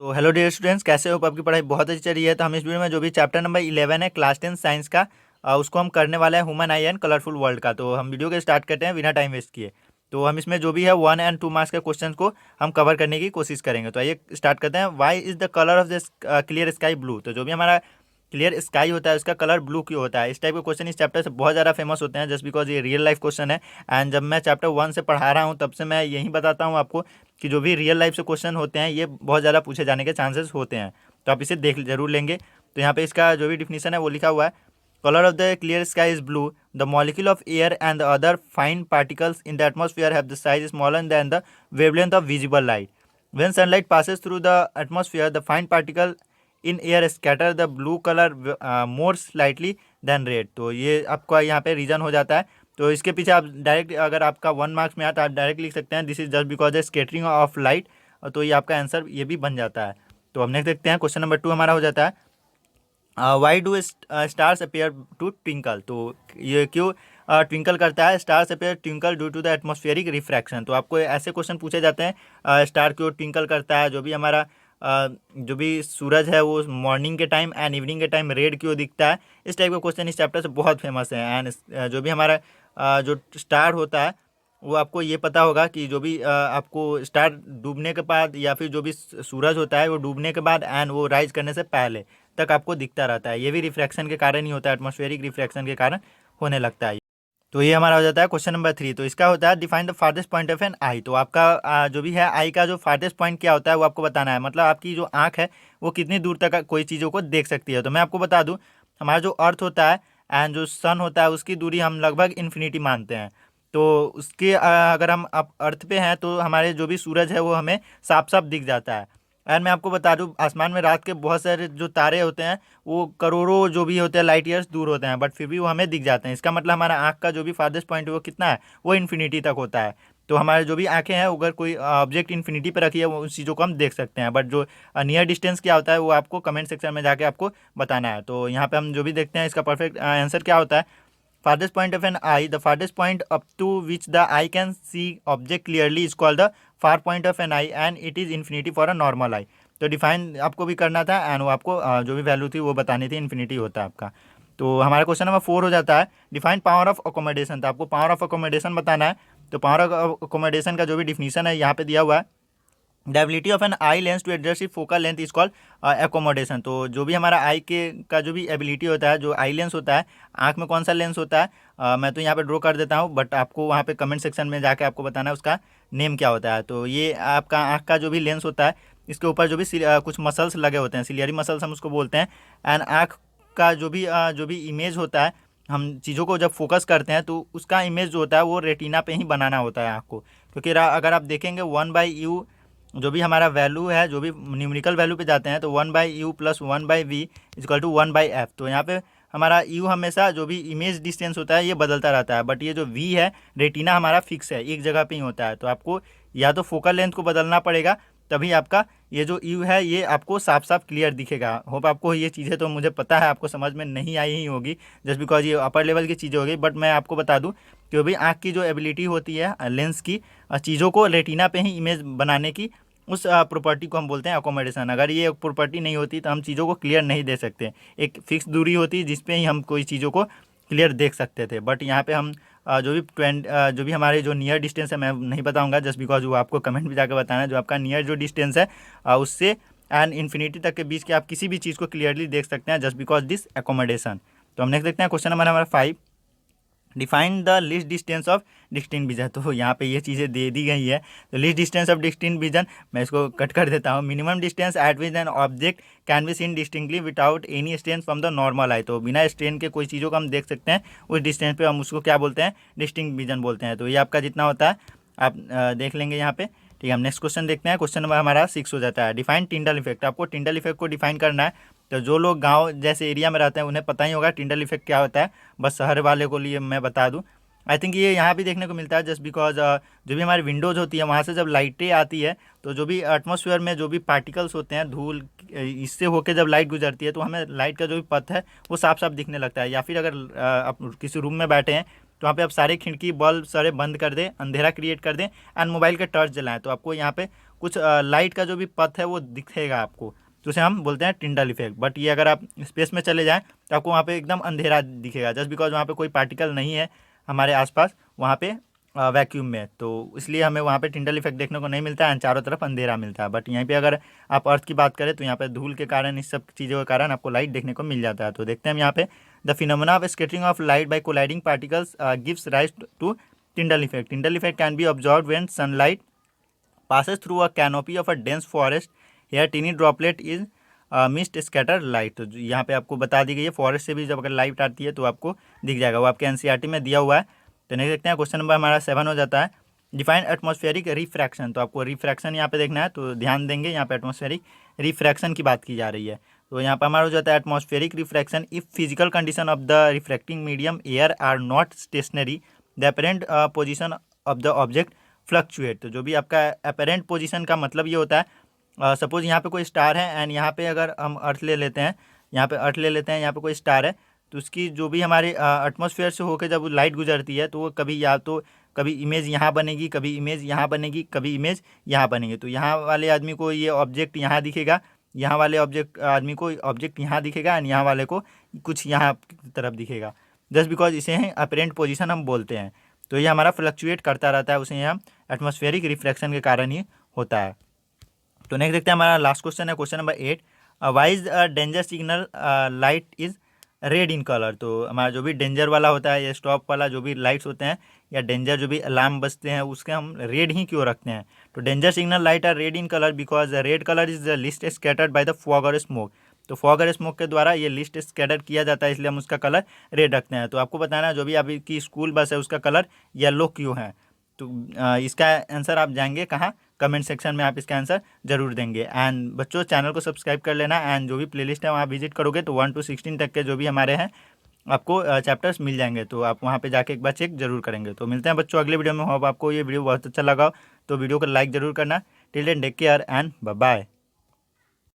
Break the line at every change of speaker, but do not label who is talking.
तो hello dear students, कैसे हो? आपकी पढ़ाई बहुत अच्छी चल रही है। तो हम इस वीडियो में जो भी चैप्टर नंबर 11 है क्लास 10 साइंस का, उसको हम करने वाले हैं human I and colourful world का। तो हम वीडियो के स्टार्ट करते हैं बिना टाइम वेस्ट किए। तो हम इसमें जो भी है 1 एंड 2 मार्क्स के क्वेश्चन को हम कवर करने की कोशिश करेंगे। तो आइए स्टार्ट करते हैं। Why is the colour of this clear sky blue? तो जो भी हमारा क्लियर स्काई होता है उसका कलर ब्लू क्यों होता है? इस टाइप के क्वेश्चन इस चैप्टर से बहुत ज़्यादा फेमस होते हैं, जस्ट बिकॉज ये रियल लाइफ क्वेश्चन है। एंड जब मैं चैप्टर 1 से पढ़ा रहा हूँ तब से मैं यही बताता हूँ आपको कि जो भी रियल लाइफ से क्वेश्चन होते हैं ये बहुत ज़्यादा पूछे जाने के चांसेस होते हैं। तो आप इसे देख जरूर लेंगे। तो यहाँ पे इसका जो भी डिफिनीशन है वो लिखा हुआ है। Colour of the clear sky is blue. The molecule of air and the other fine particles in the atmosphere have the size smaller than the wavelength of visible light. When sunlight passes through the atmosphere, the fine particle in air scatter the blue color more slightly than red। तो ये आपका यहाँ पे reason हो जाता है। तो इसके पीछे आप डायरेक्ट, अगर आपका 1 मार्क्स में आता है, आप डायरेक्ट लिख सकते हैं this is just because the scattering of light. तो ये आपका आंसर ये भी बन जाता है। तो हम नेक्स्ट देखते हैं। क्वेश्चन नंबर 2 हमारा हो जाता है why do stars appear to twinkle? तो ये क्यों ट्विंकल करता है? Stars appear twinkle due to the atmospheric refraction. तो आपको ऐसे क्वेश्चन पूछे जाते हैं स्टार क्यों ट्विंकल करता है, जो भी हमारा जो भी सूरज है वो मॉर्निंग के टाइम एंड इवनिंग के टाइम रेड क्यों दिखता है। इस टाइप का क्वेश्चन इस चैप्टर से बहुत फेमस है। एंड जो भी हमारा जो स्टार होता है वो आपको ये पता होगा कि जो भी आपको स्टार डूबने के बाद या फिर जो भी सूरज होता है वो डूबने के बाद एंड वो राइज करने से पहले तक आपको दिखता रहता है। ये भी रिफ्रैक्शन के कारण ही होता है, एटमॉस्फेरिक रिफ्रैक्शन के कारण होने लगता है। तो ये हमारा हो जाता है क्वेश्चन नंबर 3। तो इसका होता है define the farthest point of an eye. तो आपका जो भी है आई का जो फार्देस्ट पॉइंट क्या होता है वो आपको बताना है। मतलब आपकी जो आँख है वो कितनी दूर तक कोई चीज़ों को देख सकती है। तो मैं आपको बता दूँ, हमारा जो अर्थ होता है एंड जो सन होता है उसकी दूरी हम लगभग इन्फिनिटी मानते हैं। तो उसके अगर हम अब अर्थ पे हैं तो हमारे जो भी सूरज है वो हमें साफ साफ दिख जाता है। एंड मैं आपको बता दूं, आसमान में रात के बहुत सारे जो तारे होते हैं वो करोड़ों जो भी होते हैं लाइट ईयर्स दूर होते हैं, बट फिर भी वो हमें दिख जाते हैं। इसका मतलब हमारा आँख का जो भी फार्देस्ट पॉइंट है वो कितना है, वो इन्फिनिटी तक होता है। तो हमारे जो भी आंखें हैं अगर कोई ऑब्जेक्ट इन्फिनिटी पर रखी है वो उस चीज़ों को हम देख सकते हैं। बट जो नियर डिस्टेंस क्या होता है वो आपको कमेंट सेक्शन में जाके आपको बताना है। तो यहाँ पे हम जो भी देखते हैं इसका परफेक्ट आंसर क्या होता है। farthest point of an eye, the farthest point up to which the eye can see object clearly is called the far point of an eye and it is infinity for a normal eye। तो define आपको भी करना था and वो आपको जो भी value थी वो बतानी थी, इन्फिनिटी होता है आपका। तो हमारा क्वेश्चन नंबर 4 हो जाता है डिफाइन पावर ऑफ अकोमोडेशन। तो आपको पावर ऑफ अकोमोडेशन बताना है। तो पावर ऑफ अकोमोडेशन का जो भी डिफिनीशन है यहाँ पे दिया हुआ है। The ability of an eye lens to adjust it focal length is called accommodation. तो जो भी हमारा आई के का जो भी एबिलिटी होता है, जो आई लेंस होता है, आँख में कौन सा लेंस होता है, मैं तो यहाँ पे ड्रॉ कर देता हूँ, बट आपको वहाँ पे कमेंट सेक्शन में जाके आपको बताना है उसका नेम क्या होता है। तो ये आपका आँख का जो भी लेंस होता है इसके ऊपर जो भी कुछ मसल्स लगे होते हैं, सिलियरी मसल्स हम उसको बोलते हैं। एंड आँख का जो भी इमेज होता है, हम चीज़ों को जब फोकस करते हैं तो उसका इमेज जो होता है वो रेटिना पे ही बनाना होता है आँख को। क्योंकि अगर आप देखेंगे 1/u जो भी हमारा वैल्यू है, जो भी न्यूमेरिकल वैल्यू पे जाते हैं तो 1/u plus 1/v is equal to 1/f। तो यहाँ पे हमारा u हमेशा जो भी इमेज डिस्टेंस होता है ये बदलता रहता है, बट ये जो v है रेटिना हमारा फिक्स है, एक जगह पे ही होता है। तो आपको या तो फोकल लेंथ को बदलना पड़ेगा तभी आपका ये जो u है ये आपको साफ साफ क्लियर दिखेगा। होप आपको ये चीज़ें, तो मुझे पता है आपको समझ में नहीं आई ही होगी जस्ट बिकॉज ये अपर लेवल की चीज़ें होगी, बट मैं आपको बता दूँ कि भी आँख की जो एबिलिटी होती है लेंस की चीज़ों को रेटिना पे ही इमेज बनाने की, उस प्रॉपर्टी को हम बोलते हैं अकोमोडेशन। अगर ये प्रॉपर्टी नहीं होती तो हम चीज़ों को क्लियर नहीं दे सकते। एक फिक्स दूरी होती जिस पे ही हम कोई चीज़ों को क्लियर देख सकते थे। बट यहाँ पे हम जो भी हमारे जो नियर डिस्टेंस है मैं नहीं बताऊंगा जस्ट बिकॉज वो आपको कमेंट में जाकर बताना है। जो आपका नियर जो डिस्टेंस है उससे एंड इन्फिनिटी तक के बीच के आप किसी भी चीज़ को क्लियरली देख सकते हैं जस्ट बिकॉज दिस अकोमोडेशन। तो हम नेक्स्ट देखते हैं क्वेश्चन नंबर हमारा 5। Define the least distance of distinct vision. तो यहाँ पे ये चीज़ें दे दी गई है। तो least distance of distinct vision मैं इसको कट कर देता हूँ। Minimum distance at which an object can be seen distinctly without any strain from the normal eye. तो बिना स्ट्रेन के कोई चीज़ों को हम देख सकते हैं, उस डिस्टेंस पे हम उसको क्या बोलते हैं, डिस्टिंक्ट विजन बोलते हैं। तो ये आपका जितना होता है आप देख लेंगे यहाँ पे। ठीक है, हम नेक्स्ट क्वेश्चन देखते हैं। क्वेश्चन नंबर हमारा 6 हो जाता है डिफाइन टिंडल इफेक्ट। आपको टिंडल इफेक्ट को डिफाइन करना है। तो जो लोग गांव जैसे एरिया में रहते हैं उन्हें पता ही होगा टिंडल इफेक्ट क्या होता है, बस शहर वाले को लिए मैं बता दूं। आई थिंक ये यहाँ भी देखने को मिलता है जस्ट बिकॉज जो भी हमारी विंडोज़ होती है वहाँ से जब लाइटें आती है तो जो भी एटमॉस्फेयर में जो भी पार्टिकल्स होते हैं, धूल, इससे होकर जब लाइट गुजरती है तो हमें लाइट का जो भी पथ है वो साफ साफ दिखने लगता है। या फिर अगर आप किसी रूम में बैठे हैं तो वहाँ पे आप सारे खिड़की बल्ब सारे बंद कर दें, अंधेरा क्रिएट कर दें एंड मोबाइल का टॉर्च जलाएं तो आपको यहाँ पे कुछ लाइट का जो भी पथ है वो दिखेगा आपको, तो उसे हम बोलते हैं टिंडल इफेक्ट। बट ये अगर आप स्पेस में चले जाएँ तो आपको वहाँ पे एकदम अंधेरा दिखेगा, जस्ट बिकॉज वहाँ पे कोई पार्टिकल नहीं है हमारे आसपास वहाँ पे वैक्यूम में, तो इसलिए हमें वहाँ पे टिंडल इफेक्ट देखने को नहीं मिलता है, चारों तरफ अंधेरा मिलता है। बट यहीं पे अगर आप अर्थ की बात करें तो यहाँ पे धूल के कारण, इस सब चीज़ों के कारण आपको लाइट देखने को मिल जाता है। तो देखते हैं हम यहाँ पे, the phenomena of scattering of light by colliding particles gives rise to Tyndall effect. Tyndall effect can be observe when sunlight passes through a canopy of a dense forest. Here tiny droplet is mist scatter light. तो यहाँ पे आपको बता दी गई है, forest से भी जब अगर लाइट आती है तो आपको दिख जाएगा, वो आपके एनसीईआरटी में दिया हुआ है। तो नहीं देखते हैं, क्वेश्चन नंबर हमारा 7 हो जाता है, डिफाइन एटमॉस्फेरिक रिफ्रैक्शन। तो आपको रिफ्रैक्शन यहाँ पे देखना है, तो ध्यान देंगे यहाँ पे एटमॉस्फेरिक रिफ्रैक्शन की बात की जा रही है। तो यहाँ पर हमारा हो जाता है atmospheric refraction, if physical condition of the refracting medium air are not stationary the apparent position of the object fluctuate. तो जो भी आपका अपेरेंट पोजीशन का मतलब ये होता है, सपोज यहाँ पे कोई स्टार है एंड यहाँ पे अगर हम अर्थ ले लेते हैं, यहाँ पे अर्थ ले लेते हैं, यहाँ पे कोई स्टार है, तो उसकी जो भी हमारे एटमॉस्फेयर से होकर जब लाइट गुजरती है तो वो कभी या तो कभी इमेज यहाँ बनेगी, कभी इमेज यहाँ बनेगी, कभी इमेज यहाँ बनेगी। तो यहाँ वाले आदमी को ये ऑब्जेक्ट यहाँ दिखेगा, यहाँ वाले आदमी को ऑब्जेक्ट यहाँ दिखेगा एंड यहाँ वाले को कुछ यहाँ की तरफ दिखेगा, जस्ट बिकॉज इसे हैं अपेरेंट पोजीशन हम बोलते हैं। तो ये हमारा फ्लक्चुएट करता रहता है, उसे हम एटमॉस्फेरिक रिफ्रैक्शन के कारण ही होता है। तो नेक्स्ट देखते हैं, हमारा लास्ट क्वेश्चन है, question number 8, why is danger signal light is red in colour. तो हमारा जो भी डेंजर वाला होता है या स्टॉप वाला जो भी लाइट्स होते हैं या डेंजर जो भी अलार्म बजते हैं उसके हम रेड ही क्यों रखते हैं। तो danger signal light are red in colour because red colour is least scattered by the fog और स्मोक। तो फॉग और स्मोक के द्वारा ये लिस्ट स्कैटर किया जाता है, इसलिए हम उसका कलर रेड रखते हैं। तो आपको बताना है जो भी आपकी स्कूल बस है उसका कलर येलो क्यों है। तो इसका आंसर आप जाएंगे कहाँ, कमेंट सेक्शन में आप इसका आंसर जरूर देंगे। एंड बच्चों चैनल को सब्सक्राइब कर लेना, एंड जो भी प्लेलिस्ट है वहाँ विजिट करोगे तो 1 to 16 तक के जो भी हमारे हैं आपको चैप्टर्स मिल जाएंगे, तो आप वहाँ पे जाके एक बार चेक जरूर करेंगे। तो मिलते हैं बच्चों अगले वीडियो में। होप आपको ये वीडियो बहुत अच्छा लगा, तो वीडियो को लाइक जरूर करना। Till then take care and bye bye.